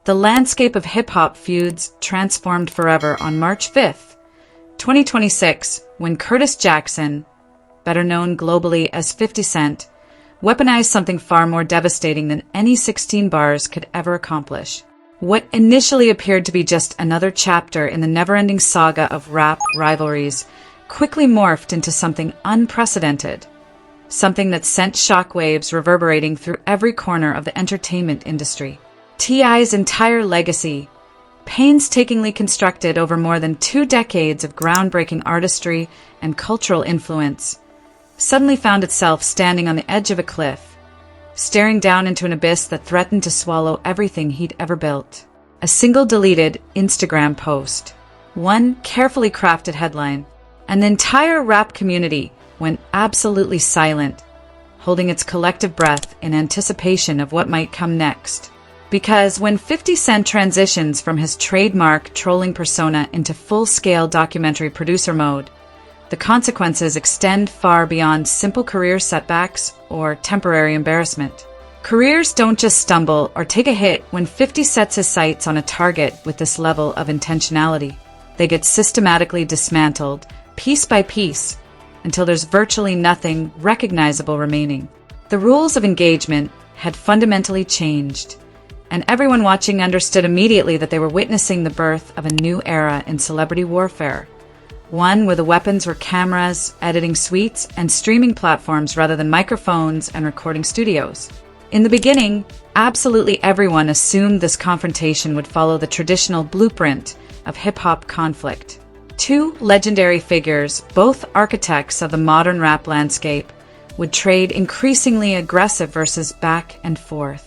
The landscape of hip-hop feuds transformed forever on March 5th, 2026, when Curtis Jackson, better known globally as 50 Cent, weaponized something far more devastating than any 16 bars could ever accomplish. What initially appeared to be just another chapter in the never-ending saga of rap rivalries quickly morphed into something unprecedented, something that sent shockwaves reverberating through every corner of the entertainment industry. T.I.'s entire legacy, painstakingly constructed over more than 2 decades of groundbreaking artistry and cultural influence, suddenly found itself standing on the edge of a cliff, staring down into an abyss that threatened to swallow everything he'd ever built. A single deleted Instagram post, one carefully crafted headline, and the entire rap community went absolutely silent, holding its collective breath in anticipation of what might come next. Because when 50 Cent transitions from his trademark trolling persona into full-scale documentary producer mode, the consequences extend far beyond simple career setbacks or temporary embarrassment. Careers don't just stumble or take a hit when 50 sets his sights on a target with this level of intentionality. They get systematically dismantled, piece by piece, until there's virtually nothing recognizable remaining. The rules of engagement had fundamentally changed, and everyone watching understood immediately that they were witnessing the birth of a new era in celebrity warfare. One where the weapons were cameras, editing suites, and streaming platforms rather than microphones and recording studios. In the beginning, absolutely everyone assumed this confrontation would follow the traditional blueprint of hip-hop conflict. 2 legendary figures, both architects of the modern rap landscape, would trade increasingly aggressive verses back and forth.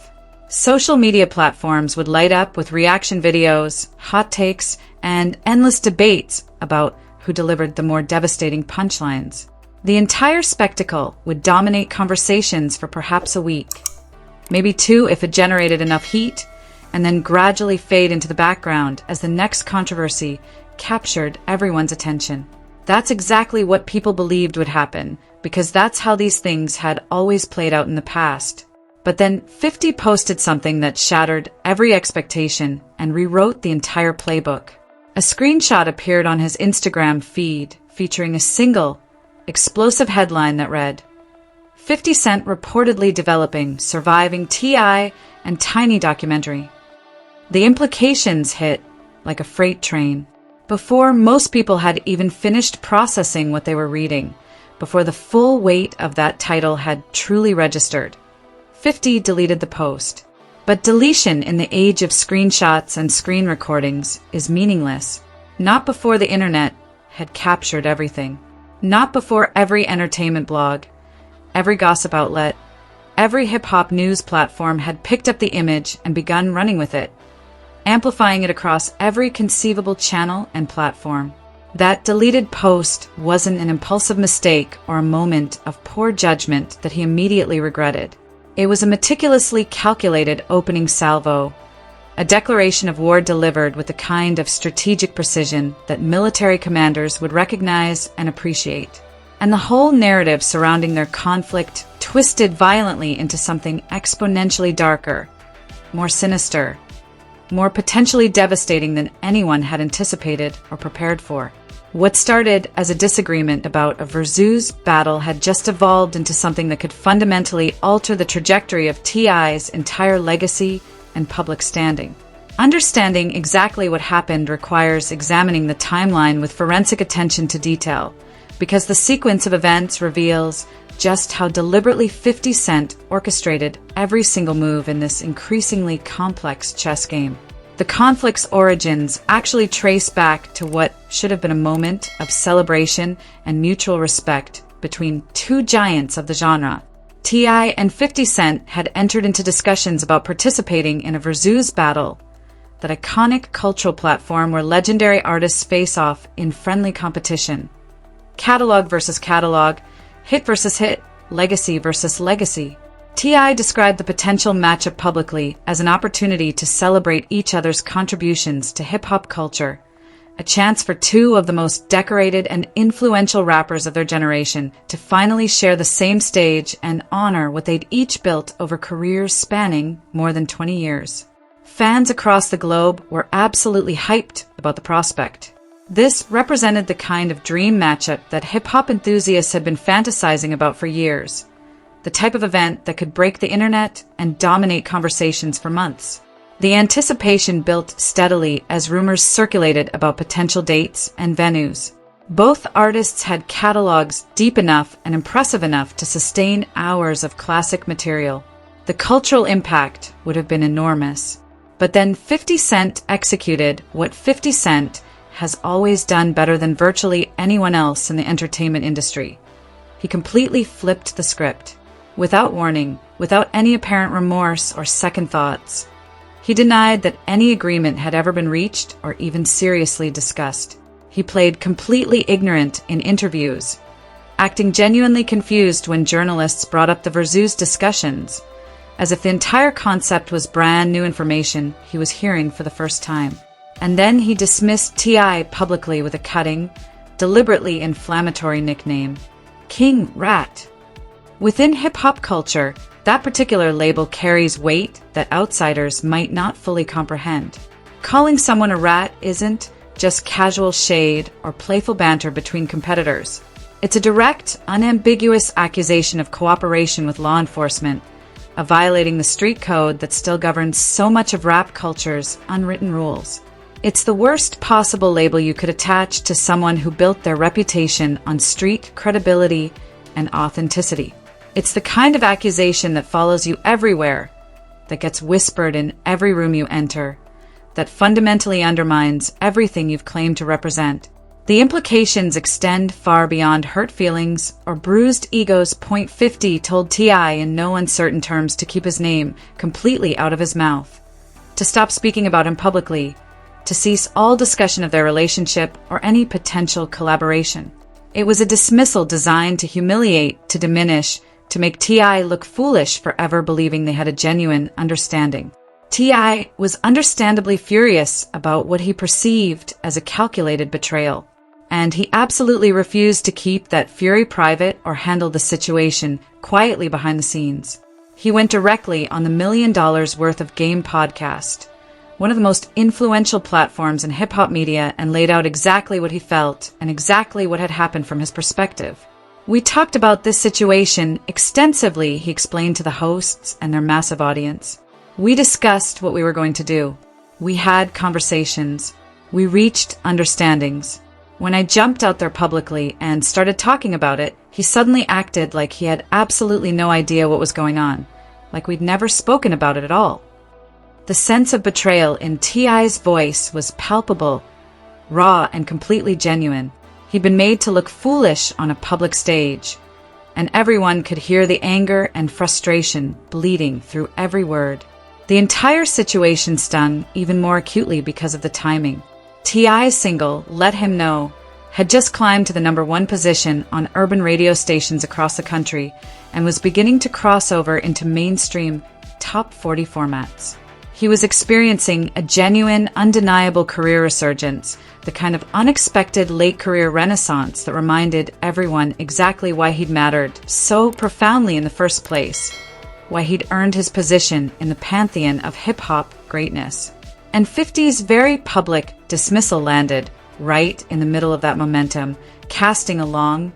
Social media platforms would light up with reaction videos, hot takes, and endless debates about who delivered the more devastating punchlines. The entire spectacle would dominate conversations for perhaps a week, maybe 2 if it generated enough heat, and then gradually fade into the background as the next controversy captured everyone's attention. That's exactly what people believed would happen, because that's how these things had always played out in the past. But then 50 posted something that shattered every expectation and rewrote the entire playbook. A screenshot appeared on his Instagram feed featuring a single, explosive headline that read, 50 Cent reportedly developing Surviving T.I. and Tiny documentary. The implications hit like a freight train. Before most people had even finished processing what they were reading, before the full weight of that title had truly registered, 50 deleted the post. But deletion in the age of screenshots and screen recordings is meaningless. Not before the internet had captured everything. Not before every entertainment blog, every gossip outlet, every hip-hop news platform had picked up the image and begun running with it, amplifying it across every conceivable channel and platform. That deleted post wasn't an impulsive mistake or a moment of poor judgment that he immediately regretted. It was a meticulously calculated opening salvo, a declaration of war delivered with the kind of strategic precision that military commanders would recognize and appreciate. And the whole narrative surrounding their conflict twisted violently into something exponentially darker, more sinister, more potentially devastating than anyone had anticipated or prepared for. What started as a disagreement about a versus battle had just evolved into something that could fundamentally alter the trajectory of T.I.'s entire legacy and public standing. Understanding exactly what happened requires examining the timeline with forensic attention to detail, because the sequence of events reveals just how deliberately 50 Cent orchestrated every single move in this increasingly complex chess game. The conflict's origins actually trace back to what should have been a moment of celebration and mutual respect between 2 giants of the genre. T.I. and 50 Cent had entered into discussions about participating in a versus battle, that iconic cultural platform where legendary artists face off in friendly competition. Catalog versus catalog, hit versus hit, legacy versus legacy. T.I. described the potential matchup publicly as an opportunity to celebrate each other's contributions to hip-hop culture, a chance for 2 of the most decorated and influential rappers of their generation to finally share the same stage and honor what they'd each built over careers spanning more than 20 years. Fans across the globe were absolutely hyped about the prospect. This represented the kind of dream matchup that hip-hop enthusiasts had been fantasizing about for years. The type of event that could break the internet and dominate conversations for months. The anticipation built steadily as rumors circulated about potential dates and venues. Both artists had catalogs deep enough and impressive enough to sustain hours of classic material. The cultural impact would have been enormous. But then 50 Cent executed what 50 Cent has always done better than virtually anyone else in the entertainment industry. He completely flipped the script. Without warning, without any apparent remorse or second thoughts. He denied that any agreement had ever been reached or even seriously discussed. He played completely ignorant in interviews, acting genuinely confused when journalists brought up the Versus discussions, as if the entire concept was brand new information he was hearing for the first time. And then he dismissed T.I. publicly with a cutting, deliberately inflammatory nickname, King Rat. Within hip-hop culture, that particular label carries weight that outsiders might not fully comprehend. Calling someone a rat isn't just casual shade or playful banter between competitors. It's a direct, unambiguous accusation of cooperation with law enforcement, of violating the street code that still governs so much of rap culture's unwritten rules. It's the worst possible label you could attach to someone who built their reputation on street credibility and authenticity. It's the kind of accusation that follows you everywhere, that gets whispered in every room you enter, that fundamentally undermines everything you've claimed to represent. The implications extend far beyond hurt feelings or bruised egos. .50 told T.I. in no uncertain terms to keep his name completely out of his mouth, to stop speaking about him publicly, to cease all discussion of their relationship or any potential collaboration. It was a dismissal designed to humiliate, to diminish, to make T.I. look foolish for ever believing they had a genuine understanding. T.I. was understandably furious about what he perceived as a calculated betrayal, and he absolutely refused to keep that fury private or handle the situation quietly behind the scenes. He went directly on the $1 million worth of Game podcast, one of the most influential platforms in hip-hop media, and laid out exactly what he felt and exactly what had happened from his perspective. We talked about this situation extensively, he explained to the hosts and their massive audience. We discussed what we were going to do. We had conversations. We reached understandings. When I jumped out there publicly and started talking about it, he suddenly acted like he had absolutely no idea what was going on, like we'd never spoken about it at all. The sense of betrayal in T.I.'s voice was palpable, raw, and completely genuine. He'd been made to look foolish on a public stage, and everyone could hear the anger and frustration bleeding through every word. The entire situation stung even more acutely because of the timing. T.I.'s single, Let Him Know, had just climbed to the #1 position on urban radio stations across the country and was beginning to cross over into mainstream top 40 formats. He was experiencing a genuine, undeniable career resurgence, the kind of unexpected late-career renaissance that reminded everyone exactly why he'd mattered so profoundly in the first place, why he'd earned his position in the pantheon of hip-hop greatness. And 50's very public dismissal landed right in the middle of that momentum, casting a long,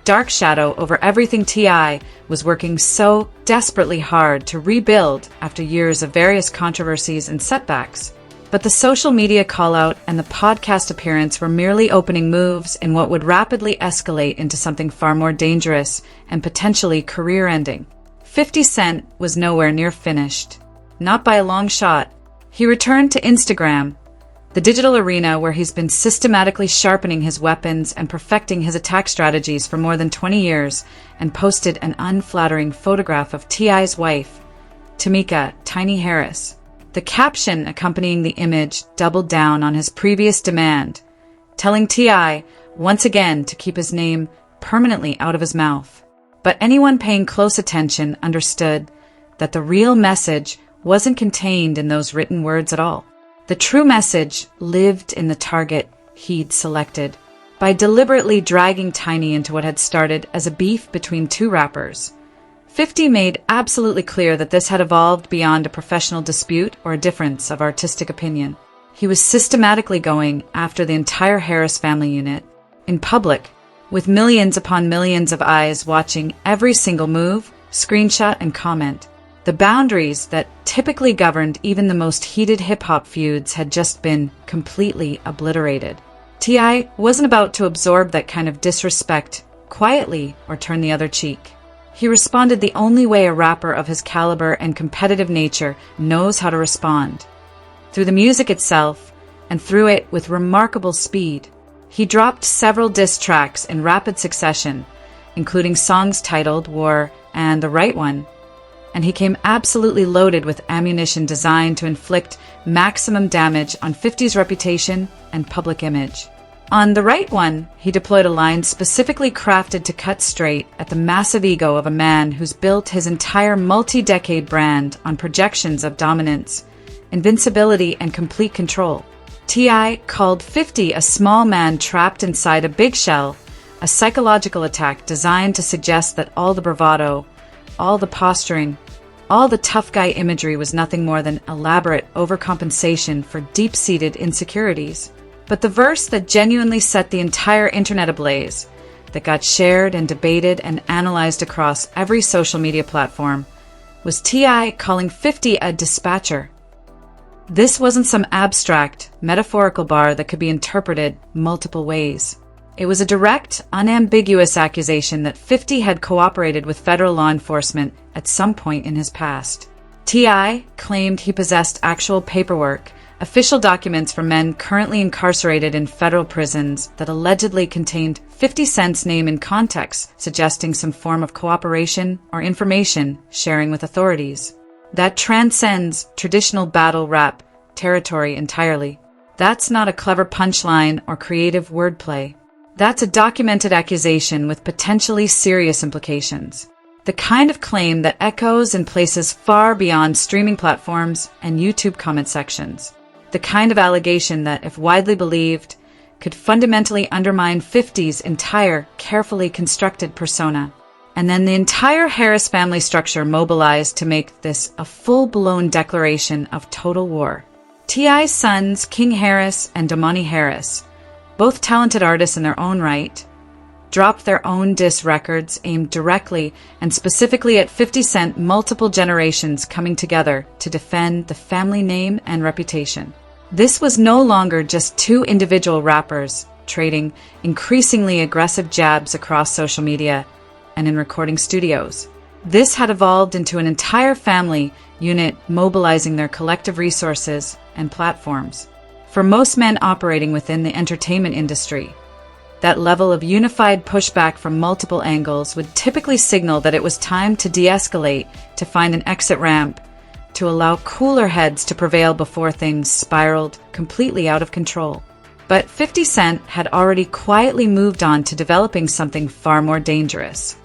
dark shadow over everything T.I. was working so desperately hard to rebuild after years of various controversies and setbacks. But the social media call-out and the podcast appearance were merely opening moves in what would rapidly escalate into something far more dangerous and potentially career-ending. 50 Cent was nowhere near finished. Not by a long shot. He returned to Instagram, the digital arena where he's been systematically sharpening his weapons and perfecting his attack strategies for more than 20 years, and posted an unflattering photograph of T.I.'s wife, Tamika "Tiny" Harris. The caption accompanying the image doubled down on his previous demand, telling T.I. once again to keep his name permanently out of his mouth. But anyone paying close attention understood that the real message wasn't contained in those written words at all. The true message lived in the target he'd selected. By deliberately dragging Tiny into what had started as a beef between two rappers, 50 made absolutely clear that this had evolved beyond a professional dispute or a difference of artistic opinion. He was systematically going after the entire Harris family unit, in public, with millions upon millions of eyes watching every single move, screenshot, and comment. The boundaries that typically governed even the most heated hip-hop feuds had just been completely obliterated. T.I. wasn't about to absorb that kind of disrespect quietly or turn the other cheek. He responded the only way a rapper of his caliber and competitive nature knows how to respond. Through the music itself, and through it with remarkable speed. He dropped several diss tracks in rapid succession, including songs titled War and The Right One, and he came absolutely loaded with ammunition designed to inflict maximum damage on 50's reputation and public image. On The Right One, he deployed a line specifically crafted to cut straight at the massive ego of a man who's built his entire multi-decade brand on projections of dominance, invincibility, and complete control. T.I. called 50 a small man trapped inside a big shell, a psychological attack designed to suggest that all the bravado, all the posturing, all the tough guy imagery was nothing more than elaborate overcompensation for deep-seated insecurities. But the verse that genuinely set the entire internet ablaze, that got shared and debated and analyzed across every social media platform, was T.I. calling 50 a dispatcher. This wasn't some abstract, metaphorical bar that could be interpreted multiple ways. It was a direct, unambiguous accusation that 50 had cooperated with federal law enforcement at some point in his past. T.I. claimed he possessed actual paperwork, official documents from men currently incarcerated in federal prisons that allegedly contained 50 Cent's name in context, suggesting some form of cooperation or information sharing with authorities. That transcends traditional battle rap territory entirely. That's not a clever punchline or creative wordplay. That's a documented accusation with potentially serious implications. The kind of claim that echoes in places far beyond streaming platforms and YouTube comment sections. The kind of allegation that, if widely believed, could fundamentally undermine 50's entire, carefully constructed persona. And then the entire Harris family structure mobilized to make this a full-blown declaration of total war. T.I.'s sons, King Harris and Damani Harris, both talented artists in their own right, dropped their own diss records aimed directly and specifically at 50 Cent, multiple generations coming together to defend the family name and reputation. This was no longer just two individual rappers trading increasingly aggressive jabs across social media and in recording studios. This had evolved into an entire family unit mobilizing their collective resources and platforms. For most men operating within the entertainment industry, that level of unified pushback from multiple angles would typically signal that it was time to de-escalate, to find an exit ramp, to allow cooler heads to prevail before things spiraled completely out of control. But 50 Cent had already quietly moved on to developing something far more dangerous,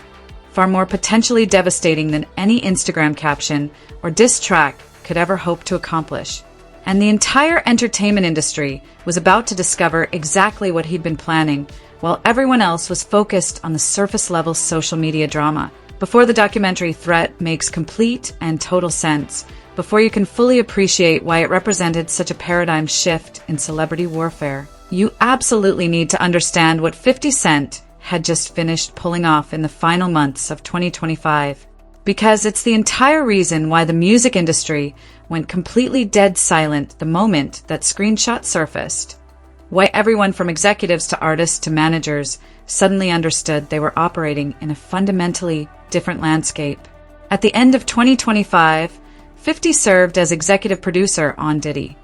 far more potentially devastating than any Instagram caption or diss track could ever hope to accomplish. And the entire entertainment industry was about to discover exactly what he'd been planning, while everyone else was focused on the surface-level social media drama. Before the documentary threat makes complete and total sense, before you can fully appreciate why it represented such a paradigm shift in celebrity warfare, you absolutely need to understand what 50 Cent had just finished pulling off in the final months of 2025. Because it's the entire reason why the music industry went completely dead silent the moment that screenshot surfaced. Why everyone from executives to artists to managers suddenly understood they were operating in a fundamentally different landscape. At the end of 2025, 50 served as executive producer on Diddy,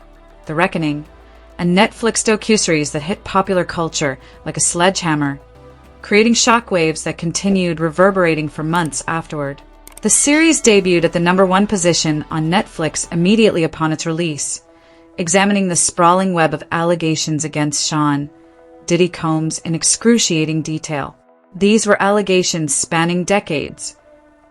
The Reckoning, a Netflix docuseries that hit popular culture like a sledgehammer, creating shockwaves that continued reverberating for months afterward. The series debuted at the #1 position on Netflix immediately upon its release, examining the sprawling web of allegations against Sean Diddy Combs in excruciating detail. These were allegations spanning decades,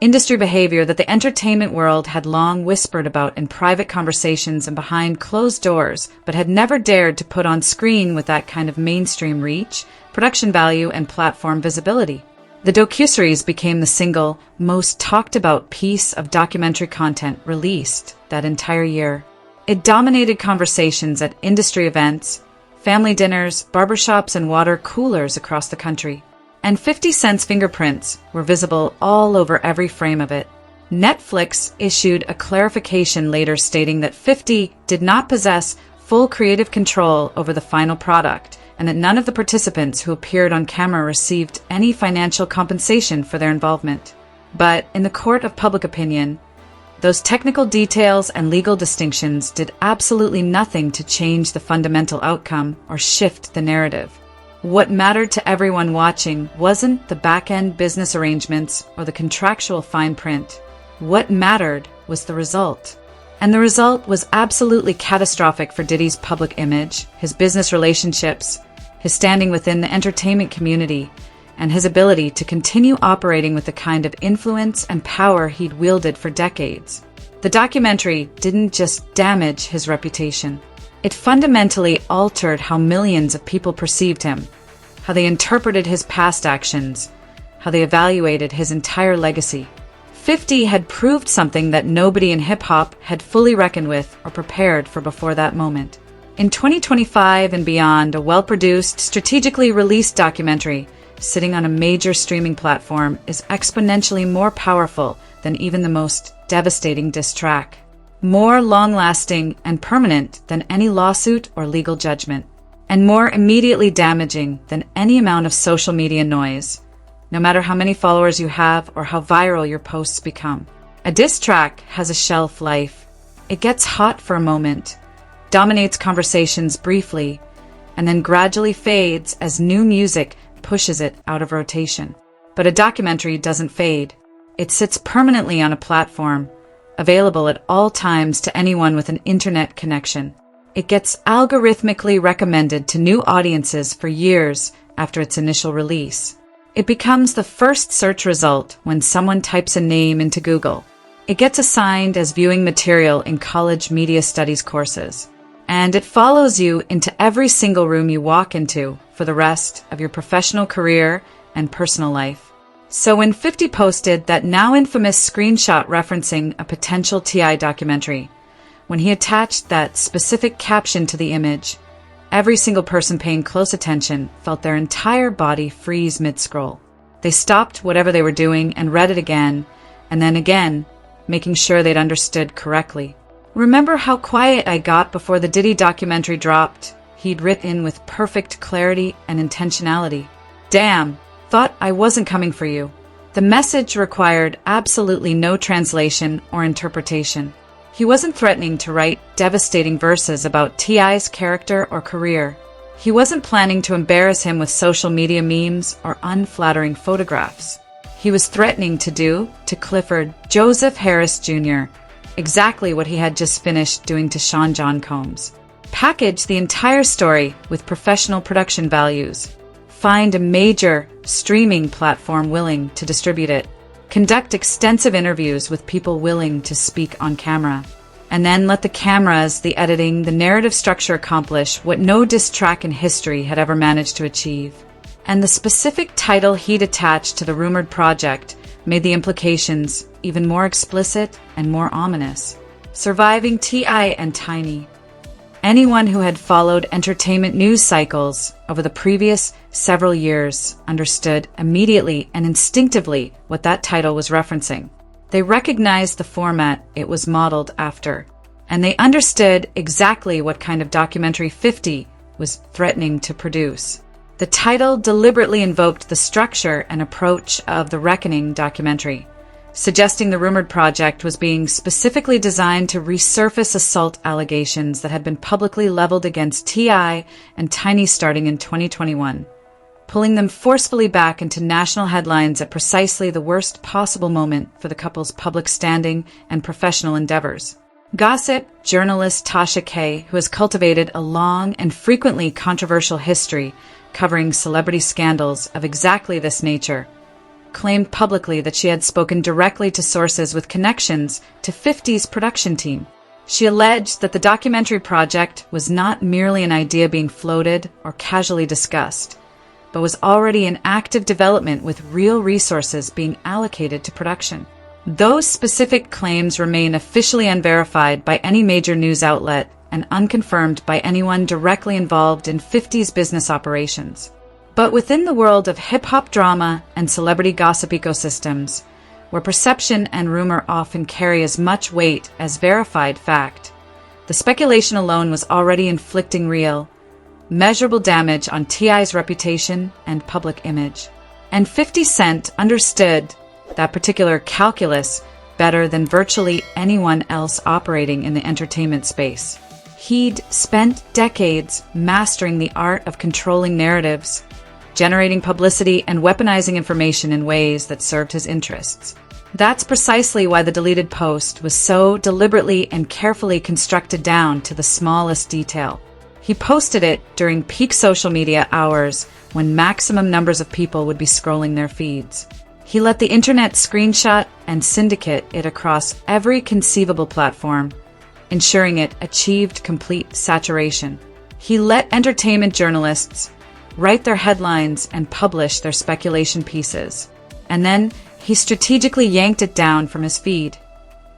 industry behavior that the entertainment world had long whispered about in private conversations and behind closed doors, but had never dared to put on screen with that kind of mainstream reach, production value, and platform visibility. The docuseries became the single, most talked about piece of documentary content released that entire year. It dominated conversations at industry events, family dinners, barbershops, and water coolers across the country. And 50 Cent's fingerprints were visible all over every frame of it. Netflix issued a clarification later stating that 50 did not possess full creative control over the final product, and that none of the participants who appeared on camera received any financial compensation for their involvement. But in the court of public opinion, those technical details and legal distinctions did absolutely nothing to change the fundamental outcome or shift the narrative. What mattered to everyone watching wasn't the back-end business arrangements or the contractual fine print. What mattered was the result. And the result was absolutely catastrophic for Diddy's public image, his business relationships, his standing within the entertainment community, and his ability to continue operating with the kind of influence and power he'd wielded for decades. The documentary didn't just damage his reputation. It fundamentally altered how millions of people perceived him, how they interpreted his past actions, how they evaluated his entire legacy. 50 had proved something that nobody in hip-hop had fully reckoned with or prepared for before that moment. In 2025 and beyond, a well-produced, strategically released documentary sitting on a major streaming platform is exponentially more powerful than even the most devastating diss track. More long-lasting and permanent than any lawsuit or legal judgment, and more immediately damaging than any amount of social media noise, no matter how many followers you have or how viral your posts become. A diss track has a shelf life. It gets hot for a moment, dominates conversations briefly, and then gradually fades as new music pushes it out of rotation. But a documentary doesn't fade. It sits permanently on a platform, available at all times to anyone with an internet connection. It gets algorithmically recommended to new audiences for years after its initial release. It becomes the first search result when someone types a name into Google. It gets assigned as viewing material in college media studies courses. And it follows you into every single room you walk into for the rest of your professional career and personal life. So when 50 posted that now infamous screenshot referencing a potential T.I. documentary, when he attached that specific caption to the image, every single person paying close attention felt their entire body freeze mid-scroll. They stopped whatever they were doing and read it again, and then again, making sure they'd understood correctly. Remember how quiet I got before the Diddy documentary dropped? He'd written with perfect clarity and intentionality. Damn, thought I wasn't coming for you. The message required absolutely no translation or interpretation. He wasn't threatening to write devastating verses about T.I.'s character or career. He wasn't planning to embarrass him with social media memes or unflattering photographs. He was threatening to do to Clifford Joseph Harris Jr. exactly what he had just finished doing to Sean John Combs. Package the entire story with professional production values. Find a major streaming platform willing to distribute it. Conduct extensive interviews with people willing to speak on camera. And then let the cameras, the editing, the narrative structure accomplish what no diss track in history had ever managed to achieve. And the specific title he'd attached to the rumored project made the implications even more explicit and more ominous. Surviving T.I. and Tiny. Anyone who had followed entertainment news cycles over the previous several years understood immediately and instinctively what that title was referencing. They recognized the format it was modeled after, and they understood exactly what kind of documentary 50 was threatening to produce. The title deliberately invoked the structure and approach of the Reckoning documentary, suggesting the rumored project was being specifically designed to resurface assault allegations that had been publicly leveled against T.I. and Tiny starting in 2021, pulling them forcefully back into national headlines at precisely the worst possible moment for the couple's public standing and professional endeavors. Gossip journalist Tasha K., who has cultivated a long and frequently controversial history covering celebrity scandals of exactly this nature, claimed publicly that she had spoken directly to sources with connections to 50's production team. She alleged that the documentary project was not merely an idea being floated or casually discussed, but was already in active development with real resources being allocated to production. Those specific claims remain officially unverified by any major news outlet and unconfirmed by anyone directly involved in 50's business operations. But within the world of hip-hop drama and celebrity gossip ecosystems, where perception and rumor often carry as much weight as verified fact, the speculation alone was already inflicting real, measurable damage on T.I.'s reputation and public image. And 50 Cent understood that particular calculus better than virtually anyone else operating in the entertainment space. He'd spent decades mastering the art of controlling narratives, generating publicity, and weaponizing information in ways that served his interests. That's precisely why the deleted post was so deliberately and carefully constructed down to the smallest detail. He posted it during peak social media hours when maximum numbers of people would be scrolling their feeds. He let the internet screenshot and syndicate it across every conceivable platform, ensuring it achieved complete saturation. He let entertainment journalists write their headlines and publish their speculation pieces. And then he strategically yanked it down from his feed,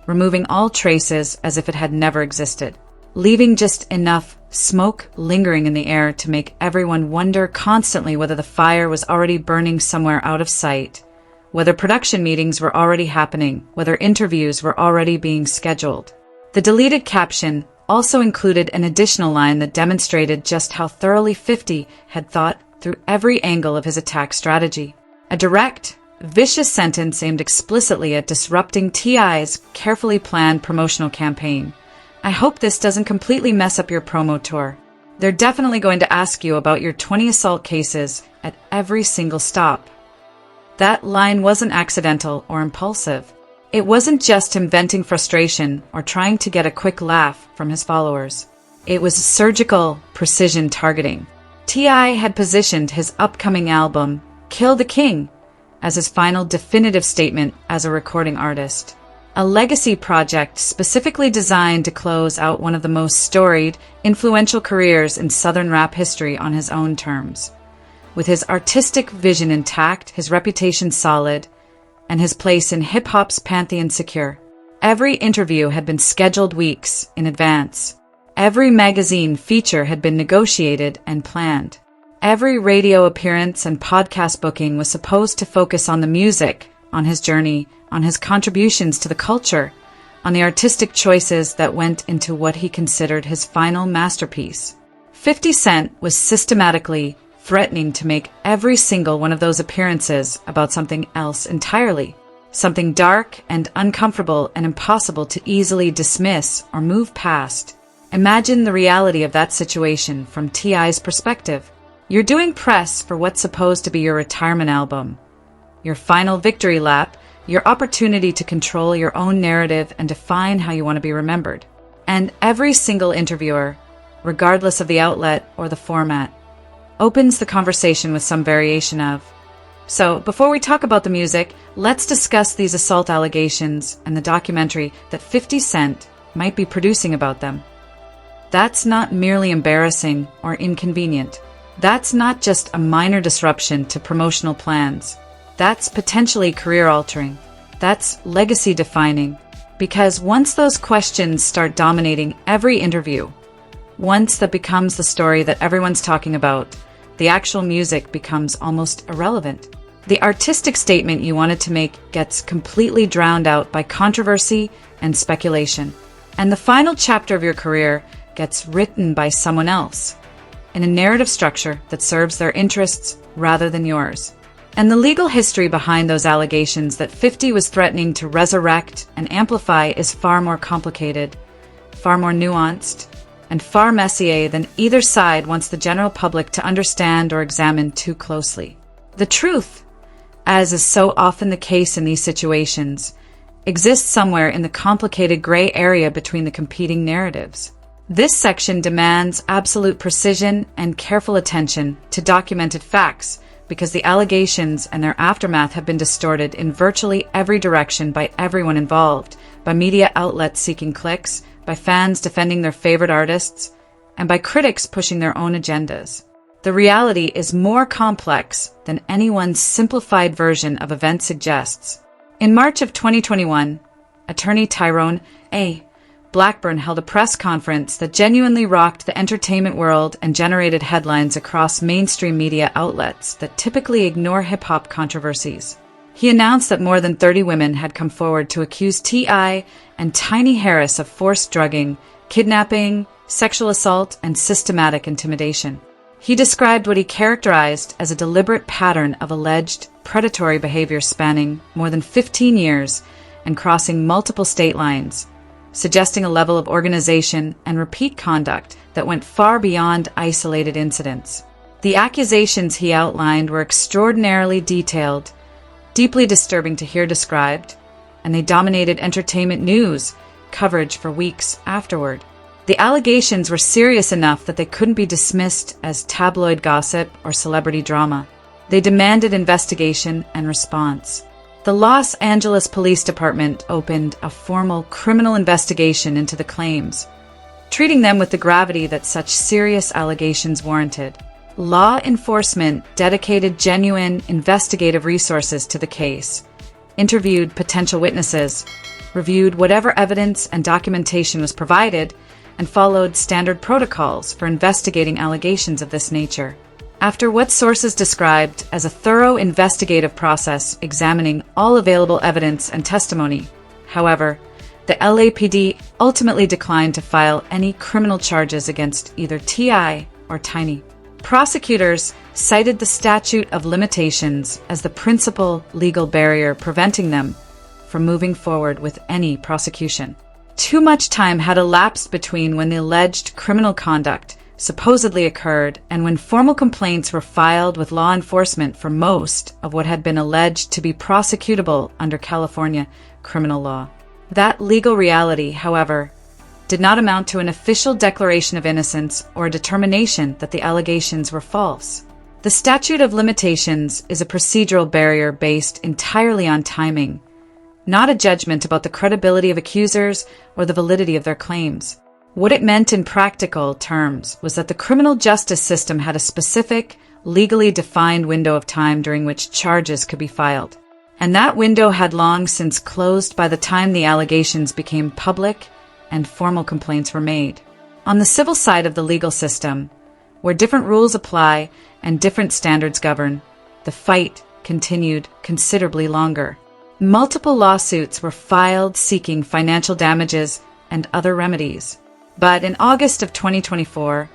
removing all traces as if it had never existed, leaving just enough smoke lingering in the air to make everyone wonder constantly whether the fire was already burning somewhere out of sight, whether production meetings were already happening, whether interviews were already being scheduled. The deleted caption also included an additional line that demonstrated just how thoroughly 50 had thought through every angle of his attack strategy. A direct, vicious sentence aimed explicitly at disrupting T.I.'s carefully planned promotional campaign. I hope this doesn't completely mess up your promo tour. They're definitely going to ask you about your 20 assault cases at every single stop. That line wasn't accidental or impulsive. It wasn't just him venting frustration or trying to get a quick laugh from his followers. It was surgical precision targeting. T.I. had positioned his upcoming album, Kill the King, as his final definitive statement as a recording artist. A legacy project specifically designed to close out one of the most storied, influential careers in Southern rap history on his own terms. With his artistic vision intact, his reputation solid, and his place in hip-hop's pantheon secure. Every interview had been scheduled weeks in advance. Every magazine feature had been negotiated and planned. Every radio appearance and podcast booking was supposed to focus on the music, on his journey, on his contributions to the culture, on the artistic choices that went into what he considered his final masterpiece. 50 Cent was systematically threatening to make every single one of those appearances about something else entirely, something dark and uncomfortable and impossible to easily dismiss or move past. Imagine the reality of that situation from T.I.'s perspective. You're doing press for what's supposed to be your retirement album, your final victory lap, your opportunity to control your own narrative and define how you want to be remembered. And every single interviewer, regardless of the outlet or the format, opens the conversation with some variation of, "So, before we talk about the music, let's discuss these assault allegations and the documentary that 50 Cent might be producing about them." That's not merely embarrassing or inconvenient. That's not just a minor disruption to promotional plans. That's potentially career-altering. That's legacy-defining. Because once those questions start dominating every interview, once that becomes the story that everyone's talking about, the actual music becomes almost irrelevant. The artistic statement you wanted to make gets completely drowned out by controversy and speculation. And the final chapter of your career gets written by someone else, in a narrative structure that serves their interests rather than yours. And the legal history behind those allegations that 50 was threatening to resurrect and amplify is far more complicated, far more nuanced, and far messier than either side wants the general public to understand or examine too closely. The truth, as is so often the case in these situations, exists somewhere in the complicated gray area between the competing narratives. This section demands absolute precision and careful attention to documented facts because the allegations and their aftermath have been distorted in virtually every direction by everyone involved, by media outlets seeking clicks, by fans defending their favorite artists, and by critics pushing their own agendas. The reality is more complex than anyone's simplified version of events suggests. In March of 2021, attorney Tyrone A. Blackburn held a press conference that genuinely rocked the entertainment world and generated headlines across mainstream media outlets that typically ignore hip-hop controversies. He announced that more than 30 women had come forward to accuse T.I. and Tiny Harris of forced drugging, kidnapping, sexual assault, and systematic intimidation. He described what he characterized as a deliberate pattern of alleged predatory behavior spanning more than 15 years and crossing multiple state lines, suggesting a level of organization and repeat conduct that went far beyond isolated incidents. The accusations he outlined were extraordinarily detailed, deeply disturbing to hear described, and they dominated entertainment news coverage for weeks afterward. The allegations were serious enough that they couldn't be dismissed as tabloid gossip or celebrity drama. They demanded investigation and response. The Los Angeles Police Department opened a formal criminal investigation into the claims, treating them with the gravity that such serious allegations warranted. Law enforcement dedicated genuine investigative resources to the case, interviewed potential witnesses, reviewed whatever evidence and documentation was provided, and followed standard protocols for investigating allegations of this nature. After what sources described as a thorough investigative process examining all available evidence and testimony, however, the LAPD ultimately declined to file any criminal charges against either T.I. or Tiny. Prosecutors cited the statute of limitations as the principal legal barrier preventing them from moving forward with any prosecution. Too much time had elapsed between when the alleged criminal conduct supposedly occurred and when formal complaints were filed with law enforcement for most of what had been alleged to be prosecutable under California criminal law. That legal reality, however, did not amount to an official declaration of innocence or a determination that the allegations were false. The statute of limitations is a procedural barrier based entirely on timing, not a judgment about the credibility of accusers or the validity of their claims. What it meant in practical terms was that the criminal justice system had a specific, legally defined window of time during which charges could be filed. And that window had long since closed by the time the allegations became public and formal complaints were made. On the civil side of the legal system, where different rules apply and different standards govern, the fight continued considerably longer. Multiple lawsuits were filed seeking financial damages and other remedies. But in August of 2024,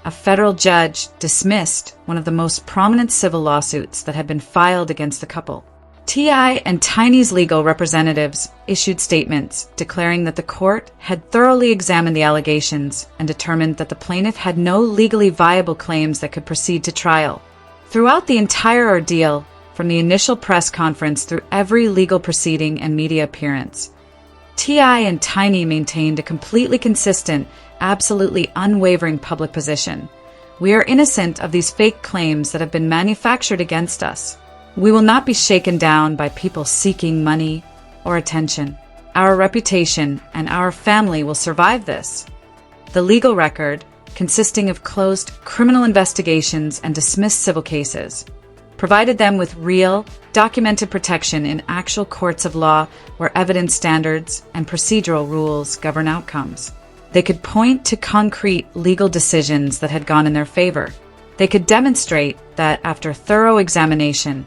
a federal judge dismissed one of the most prominent civil lawsuits that had been filed against the couple. T.I. and Tiny's legal representatives issued statements declaring that the court had thoroughly examined the allegations and determined that the plaintiff had no legally viable claims that could proceed to trial. Throughout the entire ordeal, from the initial press conference through every legal proceeding and media appearance, T.I. and Tiny maintained a completely consistent, absolutely unwavering public position. We are innocent of these fake claims that have been manufactured against us. We will not be shaken down by people seeking money or attention. Our reputation and our family will survive this. The legal record, consisting of closed criminal investigations and dismissed civil cases, provided them with real, documented protection in actual courts of law where evidence standards and procedural rules govern outcomes. They could point to concrete legal decisions that had gone in their favor. They could demonstrate that after thorough examination,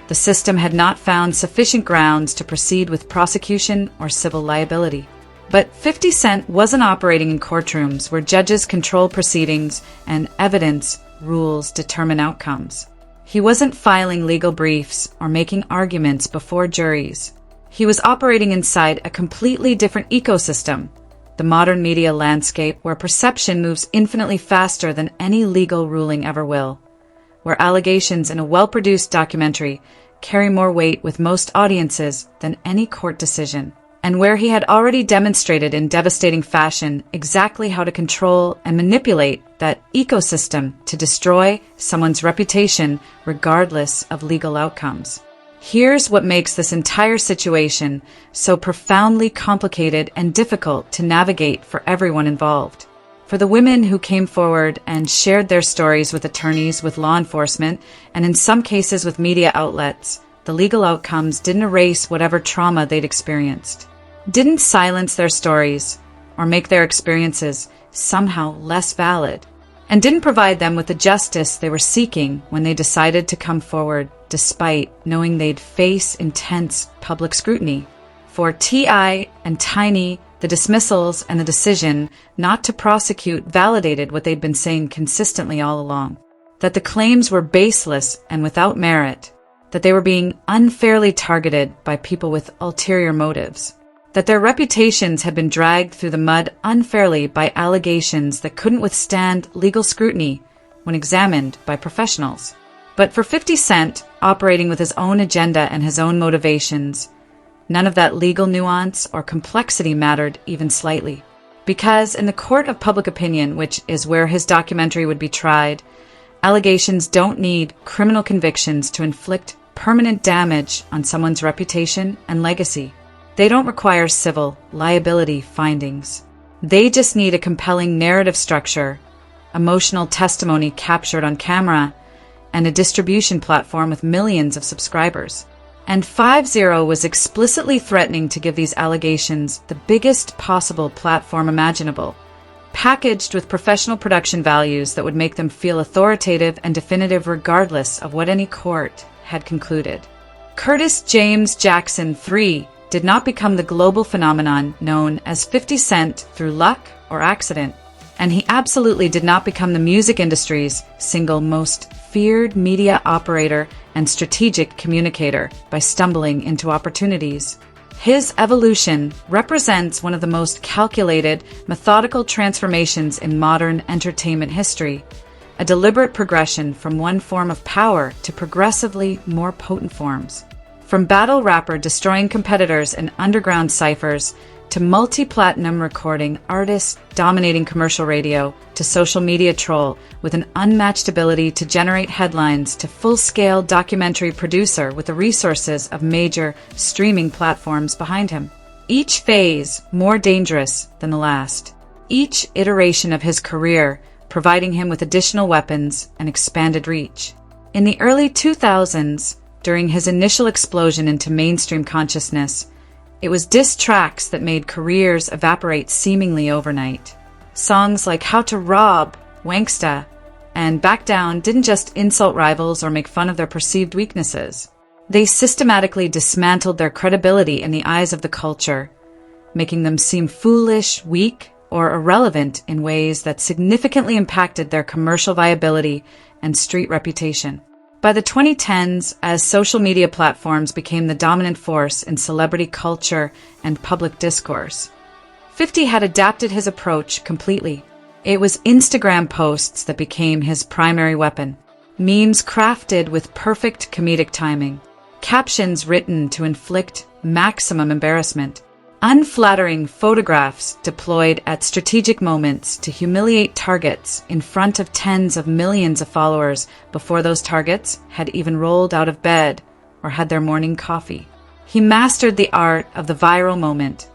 the system had not found sufficient grounds to proceed with prosecution or civil liability. But 50 Cent wasn't operating in courtrooms where judges control proceedings and evidence rules determine outcomes. He wasn't filing legal briefs or making arguments before juries. He was operating inside a completely different ecosystem, the modern media landscape where perception moves infinitely faster than any legal ruling ever will, where allegations in a well-produced documentary carry more weight with most audiences than any court decision, and where he had already demonstrated in devastating fashion exactly how to control and manipulate that ecosystem to destroy someone's reputation regardless of legal outcomes. Here's what makes this entire situation so profoundly complicated and difficult to navigate for everyone involved. For the women who came forward and shared their stories with attorneys, with law enforcement, and in some cases with media outlets, the legal outcomes didn't erase whatever trauma they'd experienced, didn't silence their stories or make their experiences somehow less valid, and didn't provide them with the justice they were seeking when they decided to come forward despite knowing they'd face intense public scrutiny. For T.I. and Tiny, the dismissals and the decision not to prosecute validated what they'd been saying consistently all along, that the claims were baseless and without merit, that they were being unfairly targeted by people with ulterior motives, that their reputations had been dragged through the mud unfairly by allegations that couldn't withstand legal scrutiny when examined by professionals. But for 50 Cent, operating with his own agenda and his own motivations, none of that legal nuance or complexity mattered even slightly. Because in the court of public opinion, which is where his documentary would be tried, allegations don't need criminal convictions to inflict permanent damage on someone's reputation and legacy. They don't require civil liability findings. They just need a compelling narrative structure, emotional testimony captured on camera, and a distribution platform with millions of subscribers. And 50 was explicitly threatening to give these allegations the biggest possible platform imaginable, packaged with professional production values that would make them feel authoritative and definitive regardless of what any court had concluded. Curtis James Jackson III did not become the global phenomenon known as 50 Cent through luck or accident, and he absolutely did not become the music industry's single most feared media operator and strategic communicator by stumbling into opportunities. His evolution represents one of the most calculated, methodical transformations in modern entertainment history, a deliberate progression from one form of power to progressively more potent forms. From battle rapper destroying competitors in underground ciphers, to multi-platinum recording artist dominating commercial radio, to social media troll with an unmatched ability to generate headlines, to full-scale documentary producer with the resources of major streaming platforms behind him. Each phase more dangerous than the last. Each iteration of his career providing him with additional weapons and expanded reach. In the early 2000s, during his initial explosion into mainstream consciousness, it was diss tracks that made careers evaporate seemingly overnight. Songs like How to Rob, Wanksta, and Back Down didn't just insult rivals or make fun of their perceived weaknesses. They systematically dismantled their credibility in the eyes of the culture, making them seem foolish, weak, or irrelevant in ways that significantly impacted their commercial viability and street reputation. By the 2010s, as social media platforms became the dominant force in celebrity culture and public discourse, 50 had adapted his approach completely. It was Instagram posts that became his primary weapon. Memes crafted with perfect comedic timing. Captions written to inflict maximum embarrassment. Unflattering photographs deployed at strategic moments to humiliate targets in front of tens of millions of followers before those targets had even rolled out of bed or had their morning coffee. He mastered the art of the viral moment,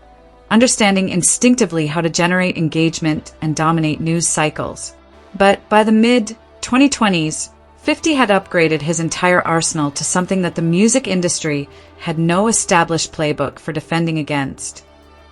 understanding instinctively how to generate engagement and dominate news cycles. But by the mid-2020s, 50 had upgraded his entire arsenal to something that the music industry had no established playbook for defending against,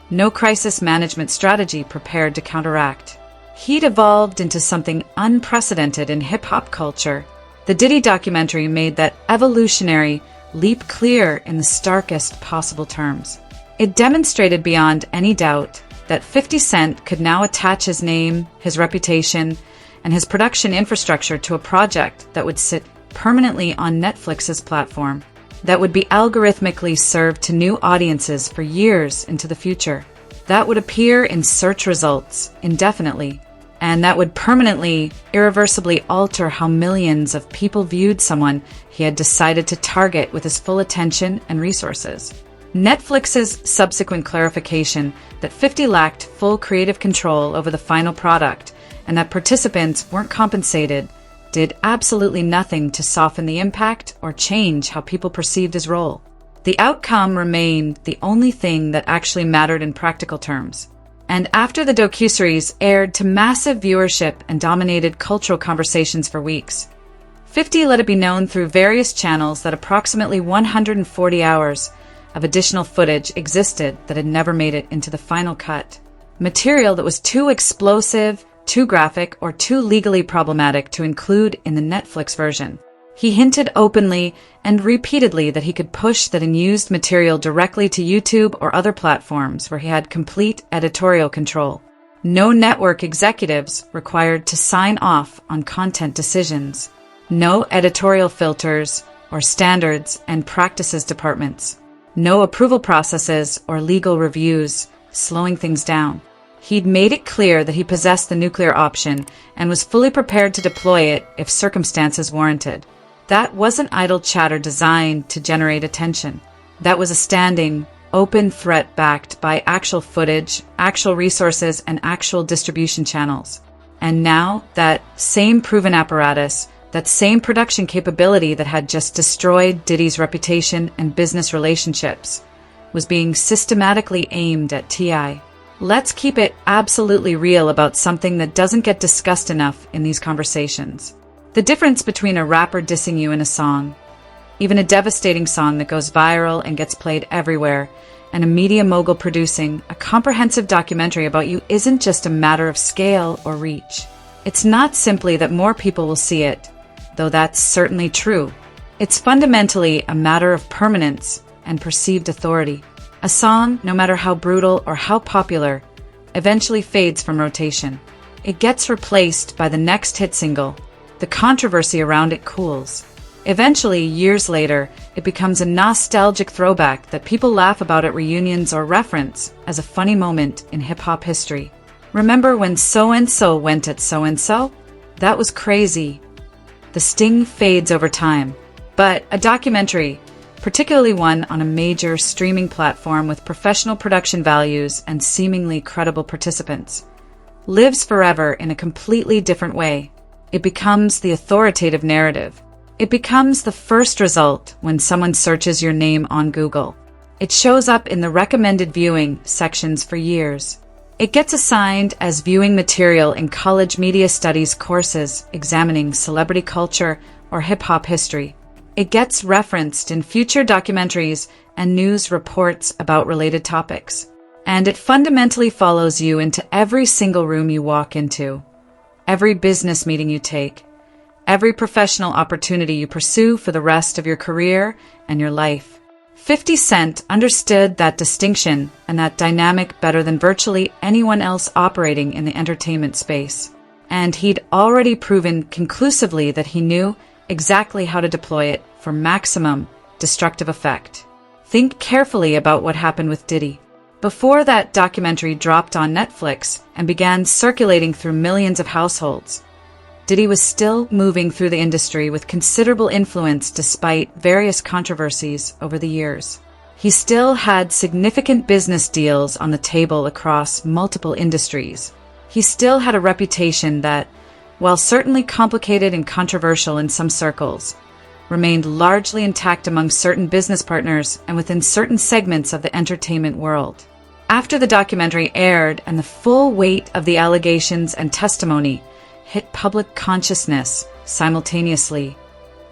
no crisis management strategy prepared to counteract. He'd evolved into something unprecedented in hip-hop culture. The Diddy documentary made that evolutionary leap clear in the starkest possible terms. It demonstrated beyond any doubt that 50 Cent could now attach his name, his reputation, and his production infrastructure to a project that would sit permanently on Netflix's platform, that would be algorithmically served to new audiences for years into the future, that would appear in search results indefinitely, and that would permanently, irreversibly alter how millions of people viewed someone he had decided to target with his full attention and resources. Netflix's subsequent clarification that 50 lacked full creative control over the final product and that participants weren't compensated did absolutely nothing to soften the impact or change how people perceived his role. The outcome remained the only thing that actually mattered in practical terms. And after the docuseries aired to massive viewership and dominated cultural conversations for weeks, 50 let it be known through various channels that approximately 140 hours of additional footage existed that had never made it into the final cut. Material that was too explosive, too graphic, or too legally problematic to include in the Netflix version. He hinted openly and repeatedly that he could push that unused material directly to YouTube or other platforms where he had complete editorial control. No network executives required to sign off on content decisions. No editorial filters or standards and practices departments. No approval processes or legal reviews slowing things down. He'd made it clear that he possessed the nuclear option and was fully prepared to deploy it if circumstances warranted. That wasn't idle chatter designed to generate attention. That was a standing, open threat backed by actual footage, actual resources, and actual distribution channels. And now, that same proven apparatus, that same production capability that had just destroyed Diddy's reputation and business relationships, was being systematically aimed at T.I. Let's keep it absolutely real about something that doesn't get discussed enough in these conversations. The difference between a rapper dissing you in a song, even a devastating song that goes viral and gets played everywhere, and a media mogul producing a comprehensive documentary about you isn't just a matter of scale or reach. It's not simply that more people will see it, though that's certainly true. It's fundamentally a matter of permanence and perceived authority. A song, no matter how brutal or how popular, eventually fades from rotation. It gets replaced by the next hit single. The controversy around it cools. Eventually, years later, it becomes a nostalgic throwback that people laugh about at reunions or reference as a funny moment in hip-hop history. Remember when so-and-so went at so-and-so? That was crazy. The sting fades over time. But a documentary, particularly one on a major streaming platform with professional production values and seemingly credible participants, lives forever in a completely different way. It becomes the authoritative narrative. It becomes the first result when someone searches your name on Google. It shows up in the recommended viewing sections for years. It gets assigned as viewing material in college media studies courses examining celebrity culture or hip-hop history. It gets referenced in future documentaries and news reports about related topics. And it fundamentally follows you into every single room you walk into, every business meeting you take, every professional opportunity you pursue for the rest of your career and your life. 50 Cent understood that distinction and that dynamic better than virtually anyone else operating in the entertainment space. And he'd already proven conclusively that he knew exactly how to deploy it for maximum destructive effect. Think carefully about what happened with Diddy. Before that documentary dropped on Netflix and began circulating through millions of households, Diddy was still moving through the industry with considerable influence despite various controversies over the years. He still had significant business deals on the table across multiple industries. He still had a reputation that, while certainly complicated and controversial in some circles, remained largely intact among certain business partners and within certain segments of the entertainment world. After the documentary aired and the full weight of the allegations and testimony hit public consciousness simultaneously,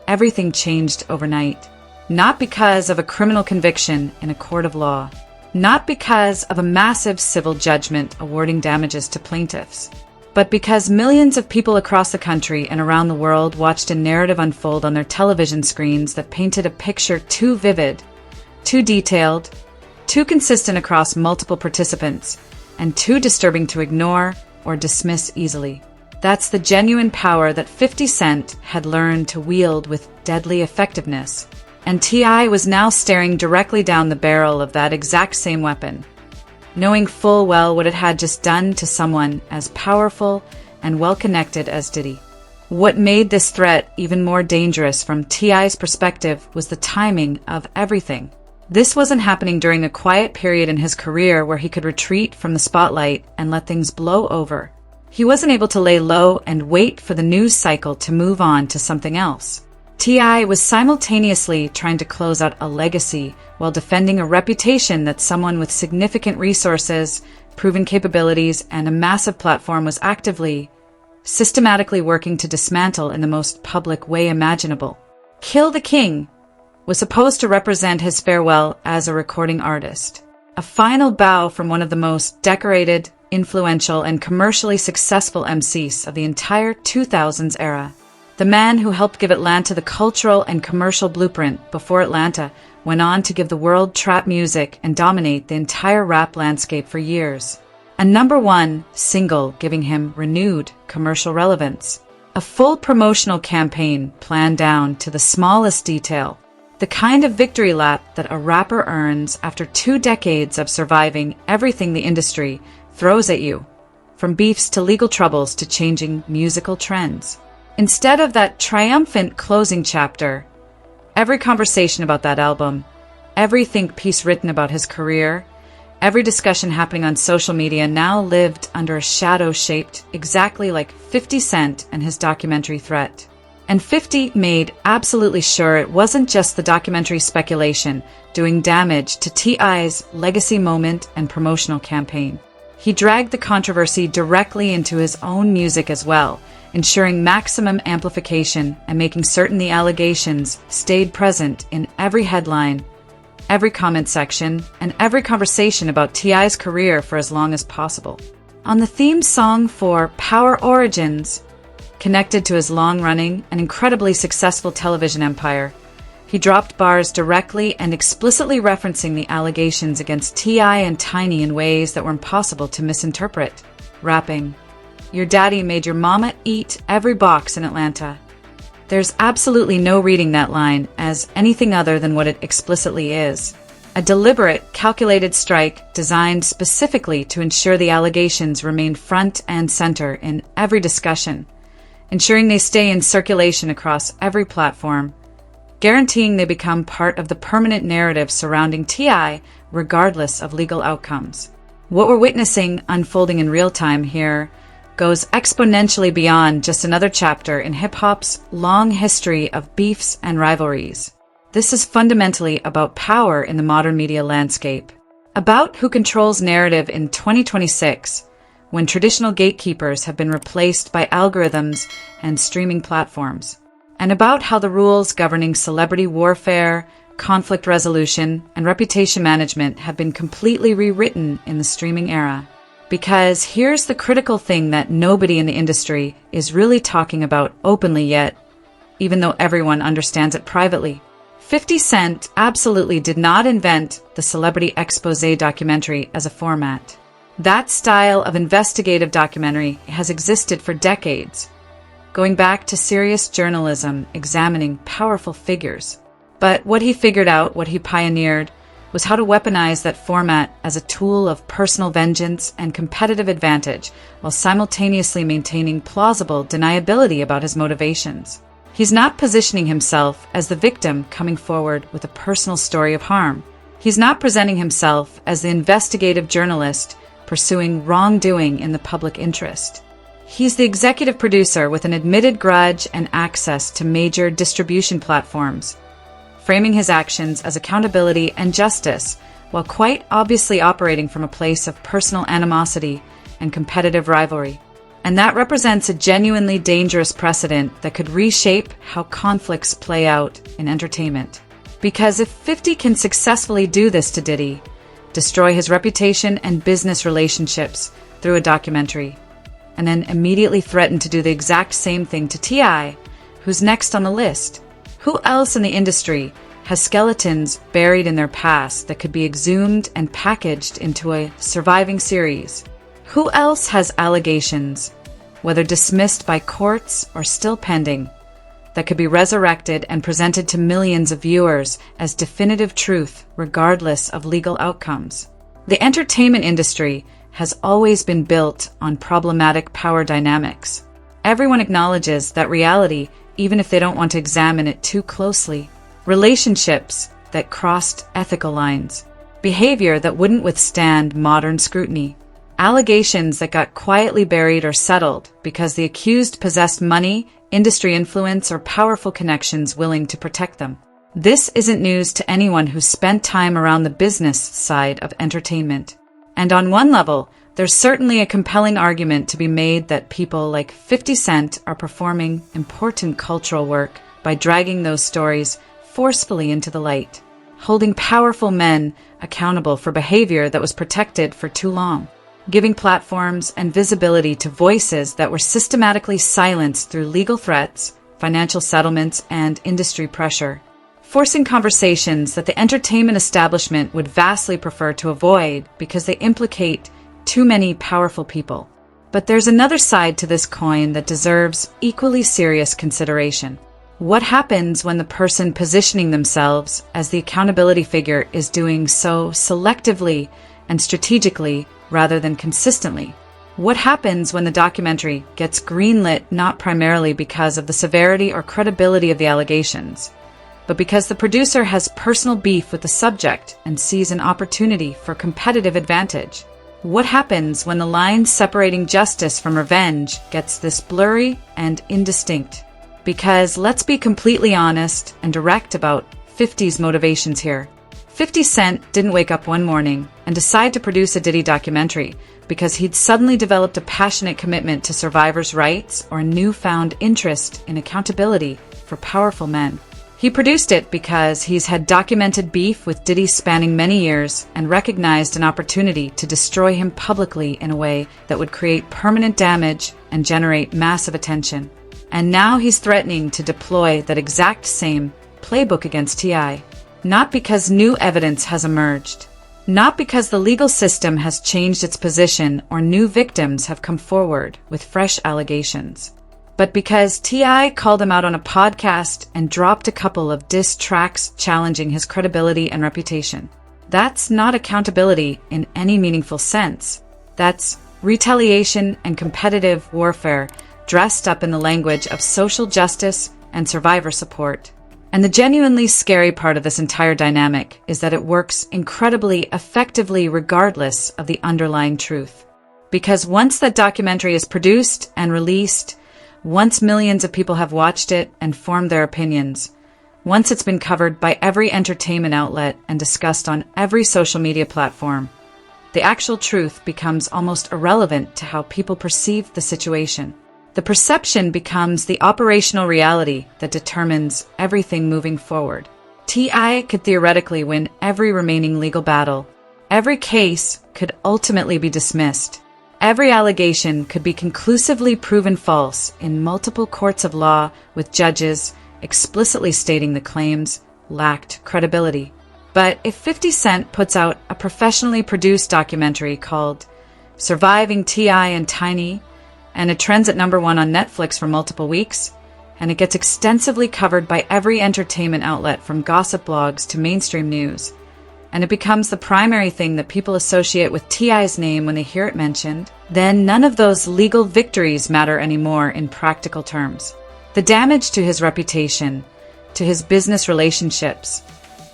everything changed overnight. Not because of a criminal conviction in a court of law, not because of a massive civil judgment awarding damages to plaintiffs, but because millions of people across the country and around the world watched a narrative unfold on their television screens that painted a picture too vivid, too detailed, too consistent across multiple participants, and too disturbing to ignore or dismiss easily. That's the genuine power that 50 Cent had learned to wield with deadly effectiveness. And T.I. was now staring directly down the barrel of that exact same weapon, knowing full well what it had just done to someone as powerful and well-connected as Diddy. What made this threat even more dangerous from T.I.'s perspective was the timing of everything. This wasn't happening during a quiet period in his career where he could retreat from the spotlight and let things blow over. He wasn't able to lay low and wait for the news cycle to move on to something else. T.I. was simultaneously trying to close out a legacy while defending a reputation that someone with significant resources, proven capabilities, and a massive platform was actively, systematically working to dismantle in the most public way imaginable. Kill the King was supposed to represent his farewell as a recording artist. A final bow from one of the most decorated, influential, and commercially successful MCs of the entire 2000s era. The man who helped give Atlanta the cultural and commercial blueprint before Atlanta went on to give the world trap music and dominate the entire rap landscape for years. A #1 single giving him renewed commercial relevance. A full promotional campaign planned down to the smallest detail. The kind of victory lap that a rapper earns after 2 decades of surviving everything the industry throws at you, from beefs to legal troubles to changing musical trends. Instead of that triumphant closing chapter, every conversation about that album, every think piece written about his career, every discussion happening on social media now lived under a shadow shaped exactly like 50 Cent and his documentary Threat. And 50 made absolutely sure it wasn't just the documentary speculation doing damage to T.I.'s legacy moment and promotional campaign. He dragged the controversy directly into his own music as well, ensuring maximum amplification and making certain the allegations stayed present in every headline, every comment section, and every conversation about T.I.'s career for as long as possible. On the theme song for Power Origins, connected to his long-running and incredibly successful television empire, he dropped bars directly and explicitly referencing the allegations against T.I. and Tiny in ways that were impossible to misinterpret, rapping, "Your daddy made your mama eat every box in Atlanta." There's absolutely no reading that line as anything other than what it explicitly is. A deliberate, calculated strike designed specifically to ensure the allegations remain front and center in every discussion, ensuring they stay in circulation across every platform, guaranteeing they become part of the permanent narrative surrounding T.I. regardless of legal outcomes. What we're witnessing unfolding in real time here goes exponentially beyond just another chapter in hip-hop's long history of beefs and rivalries. This is fundamentally about power in the modern media landscape, about who controls narrative in 2026, when traditional gatekeepers have been replaced by algorithms and streaming platforms, and about how the rules governing celebrity warfare, conflict resolution, and reputation management have been completely rewritten in the streaming era. Because here's the critical thing that nobody in the industry is really talking about openly yet, even though everyone understands it privately. 50 Cent absolutely did not invent the celebrity expose documentary as a format. That style of investigative documentary has existed for decades, going back to serious journalism examining powerful figures. But what he figured out, what he pioneered, was how to weaponize that format as a tool of personal vengeance and competitive advantage while simultaneously maintaining plausible deniability about his motivations. He's not positioning himself as the victim coming forward with a personal story of harm. He's not presenting himself as the investigative journalist pursuing wrongdoing in the public interest. He's the executive producer with an admitted grudge and access to major distribution platforms, framing his actions as accountability and justice, while quite obviously operating from a place of personal animosity and competitive rivalry. And that represents a genuinely dangerous precedent that could reshape how conflicts play out in entertainment. Because if 50 can successfully do this to Diddy, destroy his reputation and business relationships through a documentary, and then immediately threaten to do the exact same thing to T.I., who's next on the list, who else in the industry has skeletons buried in their past that could be exhumed and packaged into a surviving series? Who else has allegations, whether dismissed by courts or still pending, that could be resurrected and presented to millions of viewers as definitive truth regardless of legal outcomes? The entertainment industry has always been built on problematic power dynamics. Everyone acknowledges that reality, even if they don't want to examine it too closely. Relationships that crossed ethical lines. Behavior that wouldn't withstand modern scrutiny. Allegations that got quietly buried or settled because the accused possessed money, industry influence, or powerful connections willing to protect them. This isn't news to anyone who's spent time around the business side of entertainment. And on one level, There's certainly a compelling argument to be made that people like 50 Cent are performing important cultural work by dragging those stories forcefully into the light, holding powerful men accountable for behavior that was protected for too long, giving platforms and visibility to voices that were systematically silenced through legal threats, financial settlements, and industry pressure, forcing conversations that the entertainment establishment would vastly prefer to avoid because they implicate too many powerful people. But there's another side to this coin that deserves equally serious consideration. What happens when the person positioning themselves as the accountability figure is doing so selectively and strategically rather than consistently? What happens when the documentary gets greenlit not primarily because of the severity or credibility of the allegations, but because the producer has personal beef with the subject and sees an opportunity for competitive advantage? What happens when the line separating justice from revenge gets this blurry and indistinct? Because let's be completely honest and direct about 50's motivations here. 50 Cent didn't wake up one morning and decide to produce a Diddy documentary because he'd suddenly developed a passionate commitment to survivors' rights or a newfound interest in accountability for powerful men. He produced it because he's had documented beef with Diddy spanning many years and recognized an opportunity to destroy him publicly in a way that would create permanent damage and generate massive attention. And now he's threatening to deploy that exact same playbook against T.I. Not because new evidence has emerged, not because the legal system has changed its position or new victims have come forward with fresh allegations, but because T.I. called him out on a podcast and dropped a couple of diss tracks challenging his credibility and reputation. That's not accountability in any meaningful sense. That's retaliation and competitive warfare dressed up in the language of social justice and survivor support. And the genuinely scary part of this entire dynamic is that it works incredibly effectively regardless of the underlying truth. Because once that documentary is produced and released, once millions of people have watched it and formed their opinions, once it's been covered by every entertainment outlet and discussed on every social media platform, the actual truth becomes almost irrelevant to how people perceive the situation. The perception becomes the operational reality that determines everything moving forward. T.I. could theoretically win every remaining legal battle. Every case could ultimately be dismissed. Every allegation could be conclusively proven false in multiple courts of law with judges explicitly stating the claims lacked credibility. But if 50 Cent puts out a professionally produced documentary called Surviving T.I. and Tiny, and it trends at #1 on Netflix for multiple weeks, and it gets extensively covered by every entertainment outlet from gossip blogs to mainstream news, and it becomes the primary thing that people associate with T.I.'s name when they hear it mentioned, then none of those legal victories matter anymore in practical terms. The damage to his reputation, to his business relationships,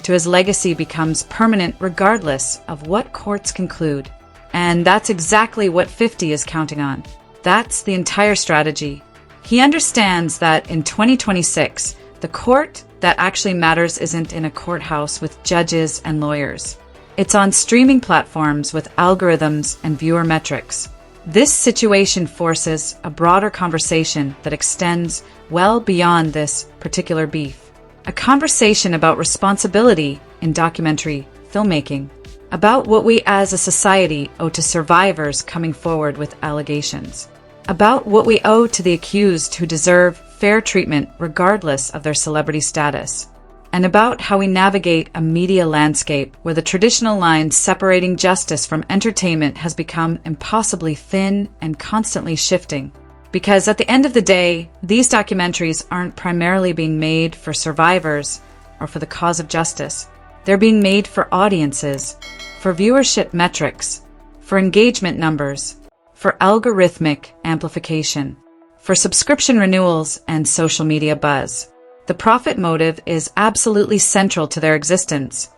to his legacy becomes permanent regardless of what courts conclude. And that's exactly what 50 is counting on. That's the entire strategy. He understands that in 2026, the court that actually matters isn't in a courthouse with judges and lawyers. It's on streaming platforms with algorithms and viewer metrics. This situation forces a broader conversation that extends well beyond this particular beef. A conversation about responsibility in documentary filmmaking, about what we as a society owe to survivors coming forward with allegations, about what we owe to the accused who deserve fair treatment regardless of their celebrity status, and about how we navigate a media landscape where the traditional line separating justice from entertainment has become impossibly thin and constantly shifting. Because at the end of the day, these documentaries aren't primarily being made for survivors or for the cause of justice. They're being made for audiences, for viewership metrics, for engagement numbers, for algorithmic amplification, for subscription renewals and social media buzz. The profit motive is absolutely central to their existence,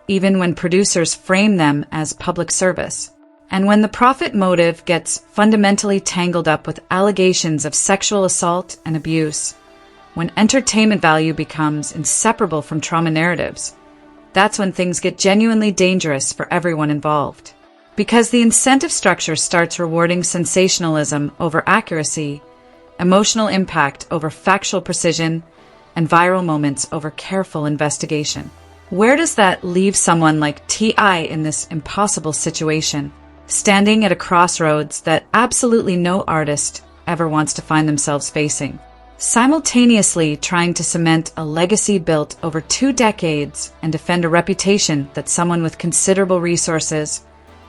even when producers frame them as public service. And when the profit motive gets fundamentally tangled up with allegations of sexual assault and abuse, when entertainment value becomes inseparable from trauma narratives, that's when things get genuinely dangerous for everyone involved. Because the incentive structure starts rewarding sensationalism over accuracy, emotional impact over factual precision, and viral moments over careful investigation. Where does that leave someone like T.I. in this impossible situation, standing at a crossroads that absolutely no artist ever wants to find themselves facing? Simultaneously trying to cement a legacy built over 2 decades and defend a reputation that someone with considerable resources,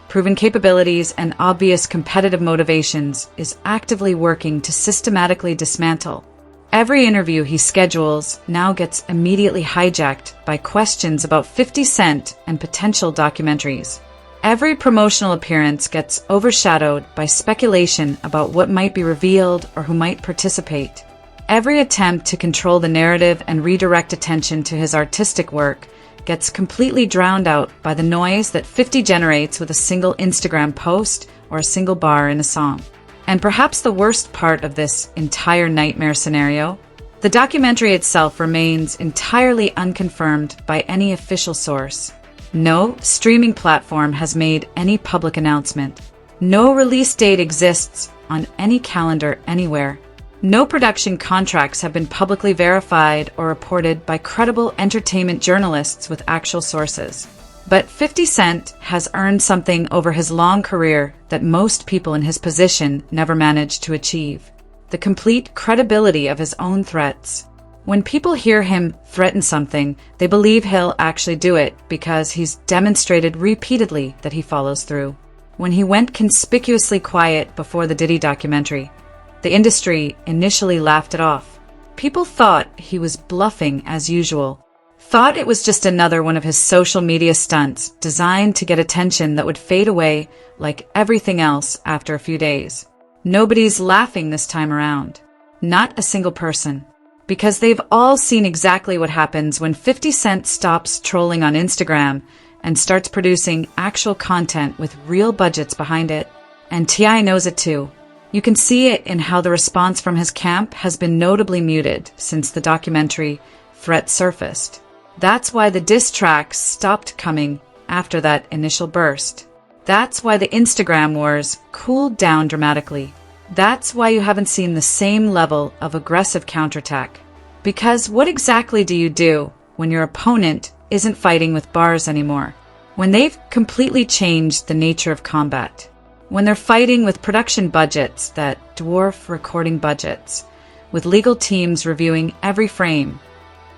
proven capabilities, and obvious competitive motivations is actively working to systematically dismantle. Every interview he schedules now gets immediately hijacked by questions about 50 Cent and potential documentaries. Every promotional appearance gets overshadowed by speculation about what might be revealed or who might participate. Every attempt to control the narrative and redirect attention to his artistic work gets completely drowned out by the noise that 50 generates with a single Instagram post or a single bar in a song. And perhaps the worst part of this entire nightmare scenario, the documentary itself remains entirely unconfirmed by any official source. No streaming platform has made any public announcement. No release date exists on any calendar anywhere. No production contracts have been publicly verified or reported by credible entertainment journalists with actual sources. But 50 Cent has earned something over his long career that most people in his position never managed to achieve: the complete credibility of his own threats. When people hear him threaten something, they believe he'll actually do it because he's demonstrated repeatedly that he follows through. When he went conspicuously quiet before the Diddy documentary, the industry initially laughed it off. People thought he was bluffing as usual, thought it was just another one of his social media stunts designed to get attention that would fade away like everything else after a few days. Nobody's laughing this time around. Not a single person. Because they've all seen exactly what happens when 50 Cent stops trolling on Instagram and starts producing actual content with real budgets behind it. And T.I. knows it too. You can see it in how the response from his camp has been notably muted since the documentary threat surfaced. That's why the diss tracks stopped coming after that initial burst. That's why the Instagram wars cooled down dramatically. That's why you haven't seen the same level of aggressive counterattack. Because what exactly do you do when your opponent isn't fighting with bars anymore? When they've completely changed the nature of combat? When they're fighting with production budgets that dwarf recording budgets, with legal teams reviewing every frame,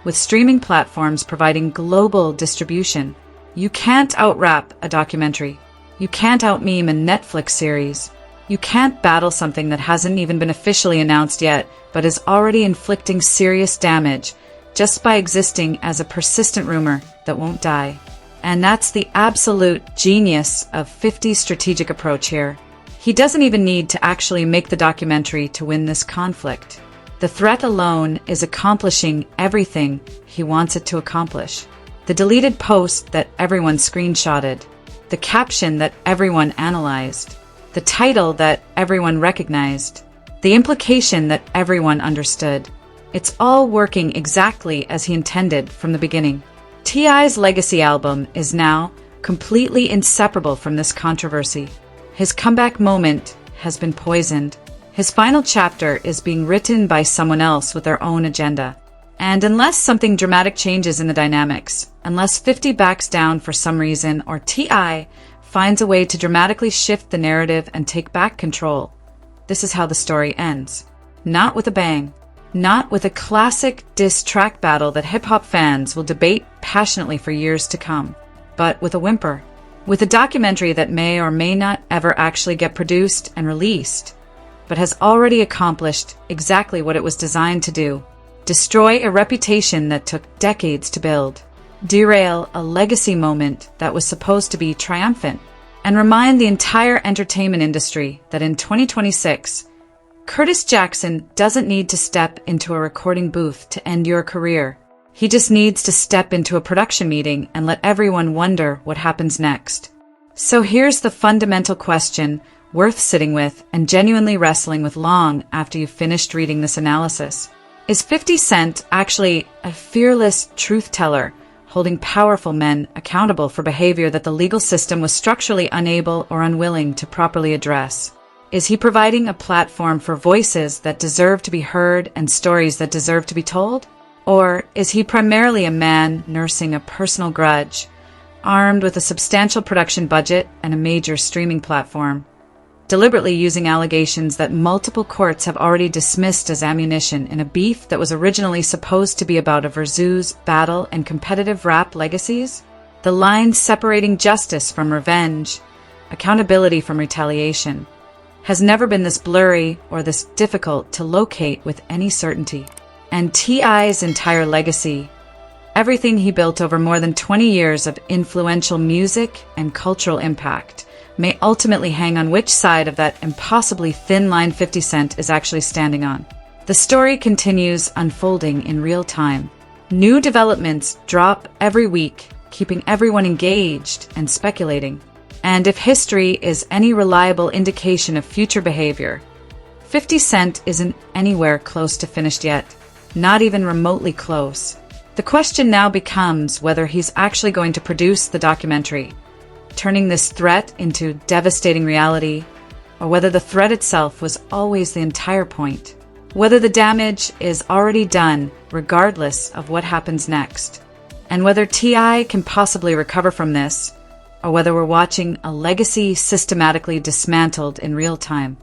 with streaming platforms providing global distribution? You can't out-rap a documentary. You can't out-meme a Netflix series. You can't battle something that hasn't even been officially announced yet, but is already inflicting serious damage just by existing as a persistent rumor that won't die. And that's the absolute genius of 50's strategic approach here. He doesn't even need to actually make the documentary to win this conflict. The threat alone is accomplishing everything he wants it to accomplish. The deleted post that everyone screenshotted, the caption that everyone analyzed, the title that everyone recognized, the implication that everyone understood. It's all working exactly as he intended from the beginning. T.I.'s legacy album is now completely inseparable from this controversy. His comeback moment has been poisoned. His final chapter is being written by someone else with their own agenda. And unless something dramatic changes in the dynamics, unless 50 backs down for some reason, or T.I. finds a way to dramatically shift the narrative and take back control, this is how the story ends. Not with a bang. Not with a classic diss track battle that hip-hop fans will debate passionately for years to come, but with a whimper. With a documentary that may or may not ever actually get produced and released, but has already accomplished exactly what it was designed to do: destroy a reputation that took decades to build, derail a legacy moment that was supposed to be triumphant, and remind the entire entertainment industry that in 2026, Curtis Jackson doesn't need to step into a recording booth to end your career. He just needs to step into a production meeting and let everyone wonder what happens next. So here's the fundamental question worth sitting with and genuinely wrestling with long after you've finished reading this analysis. Is 50 Cent actually a fearless truth teller, holding powerful men accountable for behavior that the legal system was structurally unable or unwilling to properly address? Is he providing a platform for voices that deserve to be heard and stories that deserve to be told? Or is he primarily a man nursing a personal grudge, armed with a substantial production budget and a major streaming platform, deliberately using allegations that multiple courts have already dismissed as ammunition in a beef that was originally supposed to be about a versus battle and competitive rap legacies? The line separating justice from revenge, accountability from retaliation, has never been this blurry or this difficult to locate with any certainty. And T.I.'s entire legacy, everything he built over more than 20 years of influential music and cultural impact, may ultimately hang on which side of that impossibly thin line 50 Cent is actually standing on. The story continues unfolding in real time. New developments drop every week, keeping everyone engaged and speculating. And if history is any reliable indication of future behavior, 50 Cent isn't anywhere close to finished yet, not even remotely close. The question now becomes whether he's actually going to produce the documentary, turning this threat into devastating reality, or whether the threat itself was always the entire point. Whether the damage is already done regardless of what happens next, and whether T.I. can possibly recover from this, or whether we're watching a legacy systematically dismantled in real time.